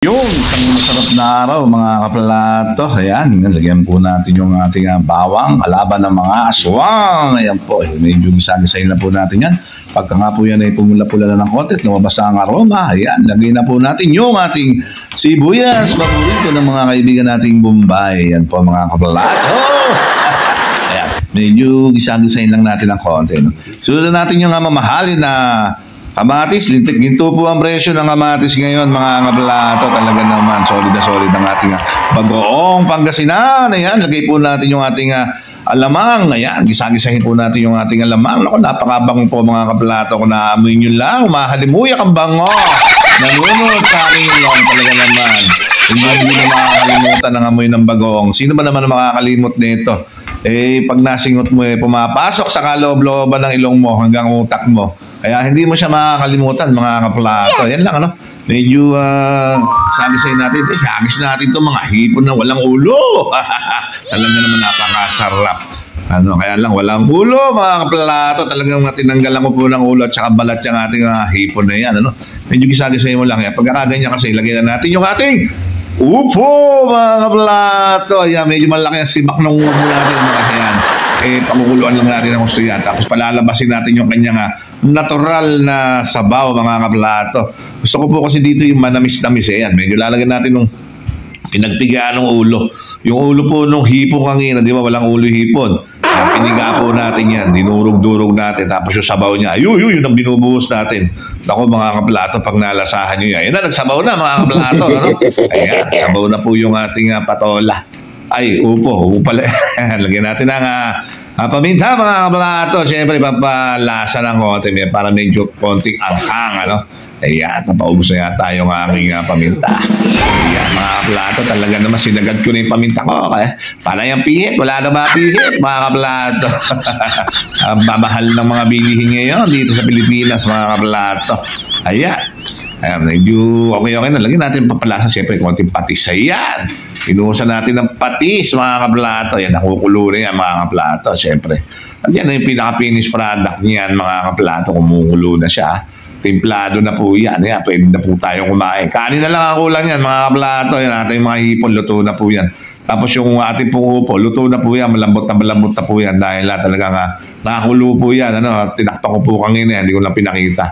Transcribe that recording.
Yung isang masarap na araw mga kaplato. Ayan, lagyan po natin yung ating bawang, kalaban ng mga aswang. Ayan po, medyo gisa-gisahin na po natin yan. Pagka nga po yan ay pumula-pula na ng konti, lumabas na ang aroma. Ayan, lagyan na po natin yung ating sibuyas, paborito ng mga kaibigan nating Bombay. Ayan po mga kaplato. Ayan, medyo gisa-gisahin lang natin ng konti. No? Sunod natin yung mamahalin na kamatis, ginto po ang presyo ng kamatis ngayon mga kaplato. Talaga naman, solid na solid ang ating bagoong Pangasinan. Ayan, lagay po natin yung ating alamang. Ayan, gisa-gisahin po natin yung ating alamang. Naku, napakabang po mga kaplato. Kung naamoy nyo lang, mahalimuyak ang bango. Nanunod sa aking ilong talaga naman. Hindi na makakalimutan ang amoy ng bagoong. Sino ba naman ang makakalimot nito? Pag nasingot mo, pumapasok sa kaloob-looban ng ilong mo hanggang utak mo. Kaya hindi mo siya makakalimutan mga kaplato. Yes. Yan lang, ano? Medyo sabi-say natin, hagis natin itong mga hipon na walang ulo. Talaga naman napakasarap. Kaya lang walang ulo mga kaplato. Talagang tinanggalan ko po ng ulo at saka balat yung ating hipon na yan. Ano? Medyo gisagay mo lang yan. Pagkakaganyan kasi, lagyan na natin yung ating upo mga kaplato. Ayan, medyo malaki ang sibak ng upo natin. Kasi yan, pagkukuluan lang natin ang gusto yan. Tapos palalabasin natin yung kanyang natural na sabaw mga kaplato. Gusto ko po kasi dito yung manamis-namis. Ayan, medyo lalagyan natin ng pinagpigaan ng ulo. Yung ulo po nung hipon kanina, di ba? Walang ulo hipon. Piniga po natin yan. Dinurog-durog natin. Tapos yung sabaw niya, yun ang binubuhos natin. Naku mga kaplato, pag nalasahan nyo yan. Ayan na, nagsabaw na mga kaplato. Ano? Ayan, sabaw na po yung ating patola. Ay, upo pala. Lagyan natin ang paminta mga kaplato. Siyempre, papalasa ng konti para medyo konting anghang, ano? Ayan, napaubos na yata yung aking paminta. Ayan, mga kaplato, talaga naman sinagad ko na yung paminta ko. Para yung pihit, wala na mapihit, mga kaplato. Ang babahal ng mga bilihin ngayon dito sa Pilipinas, mga kaplato. Ayan. Ayan, medyo okay na. Lagyan natin papalasa, siyempre, konting patis. Ayan. Inuusan natin ng patis, mga kaplato. Ayan, nakukulo na yan, mga kaplato, siyempre. Ayan na yung pinaka-finish product niyan, mga kaplato. Kumukulo na siya. Templado na po yan. Ayan, pwede na po tayo kumain. Kanin na lang ang kulang yan, mga kaplato. Ayan, ating mga hipon, luto na po yan. Tapos yung ating pong upo, luto na po yan. Malambot na po yan. Dahil talagang nakakulo po yan. Tinakpan ko po kanina, hindi ko lang pinakita.